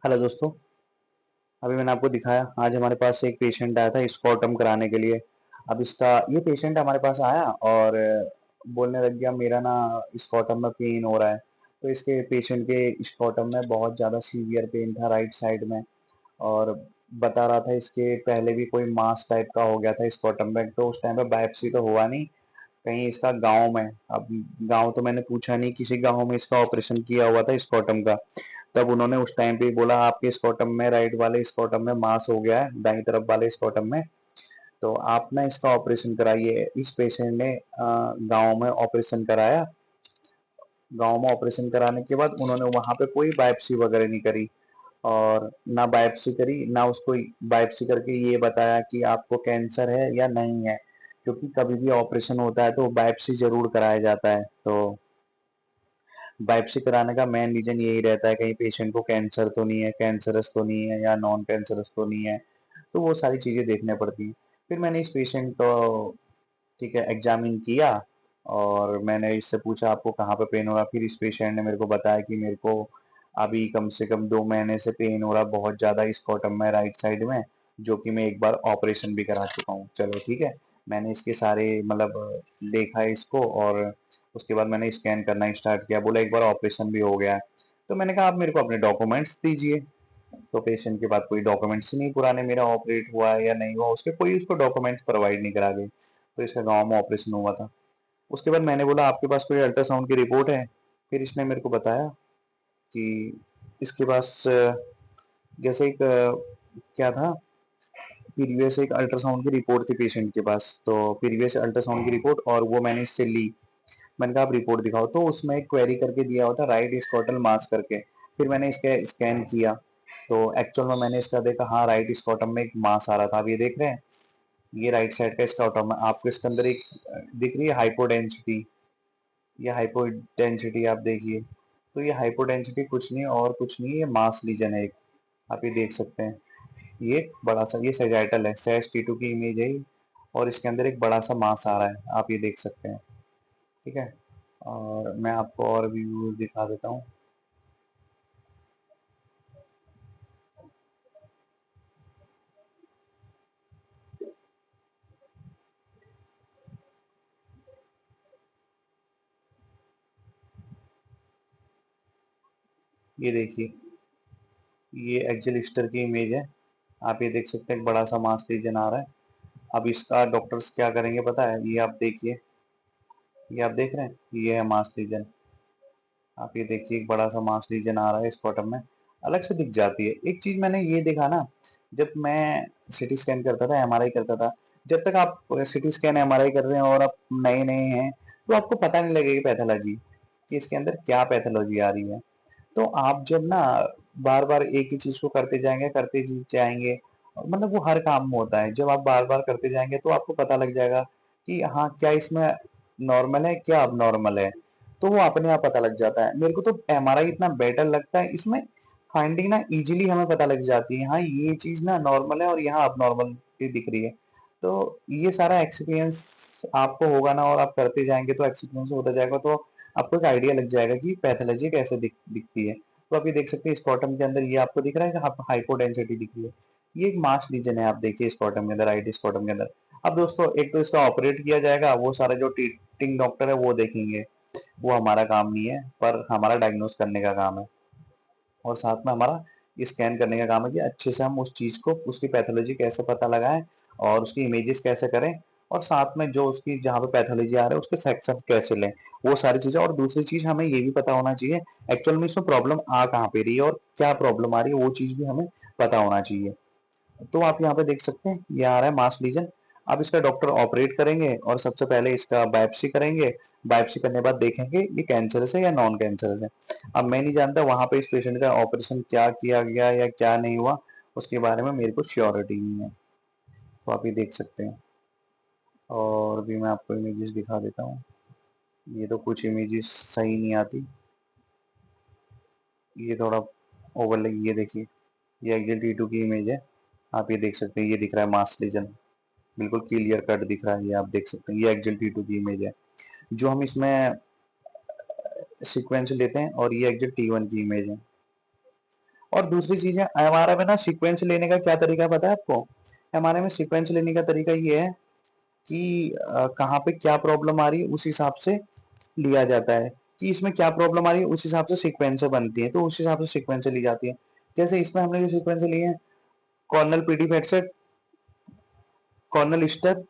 Hello दोस्तों। अभी मैंने आपको दिखाया, आज हमारे पास एक पेशेंट आया था स्कॉटम कराने के लिए। अब इसका ये पेशेंट हमारे पास आया और बोलने लग गया मेरा ना स्कॉटम में पेन हो रहा है। तो इसके पेशेंट के स्कॉटम में बहुत ज़्यादा सीवियर पेन था राइट साइड में। और बता रहा था इसके पहले भी कोई मास टाइप का हो गया था स्कॉटम में, तो उस टाइम पे बायोप्सी तो हुआ नहीं, कहीं इसका गाँव में। अब गाँव तो मैंने पूछा नहीं, किसी गाँव में इसका ऑपरेशन किया हुआ था स्कॉटम का। तब उन्होंने उस टाइम पे ही बोला आपके स्कॉटम में, राइट वाले स्कॉटम में मास हो गया है, दाईं तरफ वाले स्कॉटम में, तो आप ना इसका ऑपरेशन कराइए। इस पेशेंट ने गाँव में ऑपरेशन कराया। गाँव में ऑपरेशन कराने के बाद उन्होंने वहाँ पे कोई बायोप्सी वगैरह नहीं करी, और ना बायोप्सी करी, ना उसको बायोप्सी करके ये बताया कि आपको कैंसर है या नहीं है। क्योंकि कभी भी ऑपरेशन होता है तो बायोप्सी ज़रूर कराया जाता है। तो बायोप्सी कराने का मेन रीज़न यही रहता है, कहीं पेशेंट को कैंसर तो नहीं है, कैंसरस तो नहीं है या नॉन कैंसरस तो नहीं है। तो वो सारी चीज़ें देखने पड़ती हैं। फिर मैंने इस पेशेंट को ठीक है एग्ज़ामिन किया, और मैंने इससे पूछा आपको कहाँ पे पेन हो रहा। फिर इस पेशेंट ने मेरे को बताया कि मेरे को अभी कम से कम 2 महीने से पेन हो रहा बहुत ज़्यादा स्कॉटम में, राइट साइड में, जो कि मैं एक बार ऑपरेशन भी करा चुका हूँ। चलो ठीक है, मैंने इसके सारे मतलब देखा इसको, और उसके बाद मैंने स्कैन करना स्टार्ट किया। बोला एक बार ऑपरेशन भी हो गया है। तो मैंने कहा आप मेरे को अपने डॉक्यूमेंट्स दीजिए। तो पेशेंट के पास कोई डॉक्यूमेंट्स ही नहीं पुराने, मेरा ऑपरेट हुआ है या नहीं हुआ उसके कोई उसको डॉक्यूमेंट्स प्रोवाइड नहीं करा गए। तो इसका गाँव में ऑपरेशन हुआ था। उसके बाद मैंने बोला आपके पास कोई अल्ट्रासाउंड की रिपोर्ट है? फिर इसने मेरे को बताया कि इसके पास जैसे एक क्या था, प्रीवियस एक अल्ट्रासाउंड की रिपोर्ट थी पेशेंट के पास। तो प्रीवियस अल्ट्रासाउंड की रिपोर्ट, और वो मैंने इससे ली। मैंने कहा आप रिपोर्ट दिखाओ, तो उसमें एक क्वेरी करके दिया हुआ था राइट स्कॉटल मास करके। फिर मैंने इसका स्कैन किया, तो एक्चुअल में मैंने इसका देखा, हाँ राइट स्कॉटम में एक मास आ रहा था। आप ये देख रहे हैं, ये राइट साइड का स्कॉटम है। आपको इसके अंदर एक दिख रही है हाइपोडेंसिटी, ये हाइपोडेंसिटी आप देखिए। तो ये हाइपोडेंसिटी कुछ नहीं और कुछ नहीं, ये मास लीजन है एक। आप ये देख सकते हैं, ये एक बड़ा सा ये सेजाइटल है, सेज T2 की इमेज है ये, और इसके अंदर एक बड़ा सा मास आ रहा है, आप ये देख सकते हैं। ठीक है, और मैं आपको और भी व्यूज दिखा देता हूँ। ये देखिए, ये एक्सेल स्टर की इमेज है। आप ये देख सकते हैं एक बड़ा सा मास लीजन आ रहा है। अब इसका डॉक्टर्स क्या करेंगे पता है, ये आप देखिए, ये आप देख रहे हैं, ये है मास लीजन। आप ये देखिए एक बड़ा सा मास लीजन आ रहा है इस बॉटम में, अलग से दिख जाती है। एक चीज मैंने ये देखा ना, जब मैं सिटी स्कैन करता था, एमआरआई करता था, जब तक आप सिटी स्कैन एमआरआई कर रहे हैं और आप नए नए हैं, तो आपको पता नहीं लगेगी पैथोलॉजी कि इसके अंदर क्या पैथोलॉजी आ रही है। तो आप जब ना बार बार एक ही चीज को करते जाएंगे, मतलब वो हर काम में होता है, जब आप बार बार करते जाएंगे तो आपको पता लग जाएगा कि हाँ क्या इसमें नॉर्मल है, क्या अब नॉर्मल है। तो वो अपने आप पता लग जाता है। मेरे को तो एमआरआई इतना बेटर लगता है, इसमें फाइंडिंग ना इजीली हमें पता लग जाती है, हाँ ये चीज ना नॉर्मल है और यहाँ अब नॉर्मल दिख रही है। तो ये सारा एक्सपीरियंस आपको होगा ना, और आप करते जाएंगे तो एक्सपीरियंस होता जाएगा, तो आपको एक आइडिया लग जाएगा कि पैथोलॉजी कैसे दिखती है। तो आप ये देख सकते हैं स्कॉटम के अंदर ये आपको दिख रहा है कि हाइपोडेंसिटी दिख रही है। ये एक मास रीजन है, आप देखिए स्कॉटम के अंदर, राइट स्कॉटम के अंदर। अब दोस्तों एक तो इसका ऑपरेट किया जाएगा, वो सारा जो ट्रीटिंग डॉक्टर है वो देखेंगे, वो हमारा काम नहीं है, पर हमारा डायग्नोस करने का काम है। और साथ में हमारा स्कैन करने का काम है कि अच्छे से हम उस चीज को, उसकी पैथोलॉजी कैसे पता लगाएं, और उसकी इमेजेस कैसे करें, और साथ में जो उसकी जहाँ पे पैथोलॉजी आ रहा है उसके सेक्शन कैसे लें, वो सारी चीजें। और दूसरी चीज हमें ये भी पता होना चाहिए एक्चुअल में इसमें प्रॉब्लम आ कहाँ पे रही है और क्या प्रॉब्लम आ रही है, वो चीज भी हमें पता होना चाहिए। तो आप यहाँ पे देख सकते हैं ये आ रहा है मास लीजन। अब इसका डॉक्टर ऑपरेट करेंगे और सबसे पहले इसका बायोप्सी करेंगे। बायोप्सी करने के बाद देखेंगे ये कैंसरस है या नॉन कैंसरस है। अब मैं नहीं जानता वहां पे इस पेशेंट का ऑपरेशन क्या किया गया या क्या नहीं हुआ, उसके बारे में मेरे को श्योरिटी नहीं है। तो आप ये देख सकते हैं, और भी मैं आपको इमेजेस दिखा देता हूँ। ये तो कुछ इमेजेस सही नहीं आती, ये थोड़ा ओवरले, ये देखिए, ये एक्जेल T2 की इमेज है। आप ये देख सकते हैं, ये दिख रहा है मास लीजन, बिल्कुल क्लियर कट दिख रहा है, ये आप देख सकते हैं, ये एक्जेल T2 की इमेज है जो हम इसमें सीक्वेंस लेते हैं, और ये एक्जेल T1 की इमेज है। और दूसरी चीज है, एमआरआई में ना सीक्वेंस लेने का क्या तरीका पता है आपको? एमआरआई में सीक्वेंस लेने का तरीका ये है कि कहाँ पे क्या प्रॉब्लम आ रही है उस हिसाब से लिया जाता है, कि इसमें क्या प्रॉब्लम आ रही है उस हिसाब से सीक्वेंस बनती है, तो उस हिसाब से सीक्वेंस ली जाती है। जैसे इसमें हमने जो सीक्वेंस लिए हैं, कॉर्नल पीडी फैक्सेट, कॉर्नल ईस्टर,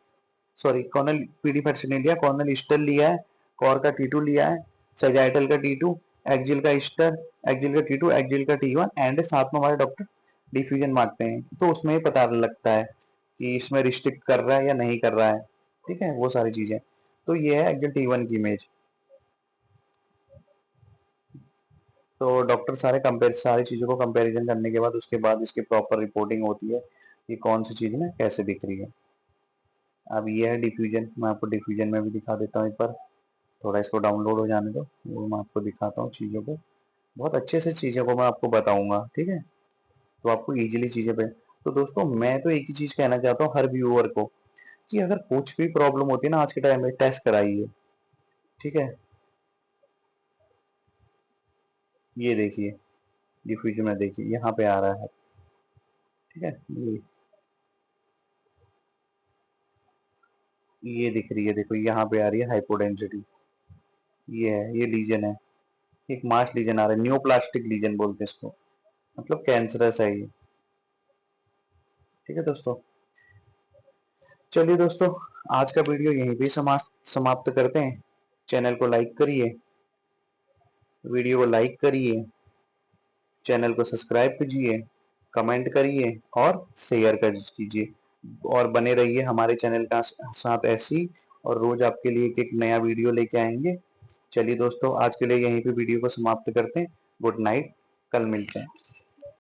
सॉरी कॉर्नल पीडी फैक्सेट नहीं लिया, कॉर्नल ईस्टर लिया है, कॉर का टी2 लिया है, सेजाइटल का टी2, एक्जिल का ईस्टर, एक्जिल का टी2, एक्जिल का टी1 एंड साथ में हमारे डॉक्टर डिफ्यूजन मारते हैं, तो उसमें पता लगता है कि इसमें रिस्ट्रिक्ट कर रहा है या नहीं कर रहा है। ठीक है, वो सारी चीजें। तो ये है एक्जिल टी1 की इमेज। तो डॉक्टर सारी चीज़ों को कंपैरिजन करने के बाद उसके बाद इसकी प्रॉपर रिपोर्टिंग होती है कि कौन सी चीज़ में कैसे दिख रही है। अब ये है डिफ्यूजन, मैं आपको डिफ्यूजन में भी दिखा देता हूँ एक बार, थोड़ा इसको डाउनलोड हो जाने दो, वो मैं आपको दिखाता हूँ चीज़ों को, बहुत अच्छे से चीज़ों को मैं आपको बताऊंगा। ठीक है, तो आपको इजीली चीज़ें पे। तो दोस्तों मैं तो एक ही चीज़ कहना चाहता हूँ हर व्यूअर को, कि अगर कुछ भी प्रॉब्लम होती है ना आज के टाइम में, टेस्ट कराइए। ठीक है, ये देखिए डिफ्यूजन में, देखिए यहाँ पे आ रहा है। ठीक है, ये दिख रही है, देखो यहाँ पे आ रही है हाइपोडेंसिटी, ये है, ये लीजन है, एक मास लीजन आ रहा है, न्यूप्लास्टिक लीजन बोलते हैं इसको, मतलब कैंसरस है ये। ठीक है दोस्तों, चलिए दोस्तों, आज का वीडियो यहीं पे समाप्त करते हैं। चैनल को लाइक करिए, वीडियो को लाइक करिए, चैनल को सब्सक्राइब कीजिए, कमेंट करिए और शेयर कर कीजिए, और बने रहिए हमारे चैनल का साथ ऐसी, और रोज आपके लिए एक एक नया वीडियो लेके आएंगे। चलिए दोस्तों, आज के लिए यहीं पे वीडियो को समाप्त करते हैं। गुड नाइट, कल मिलते हैं।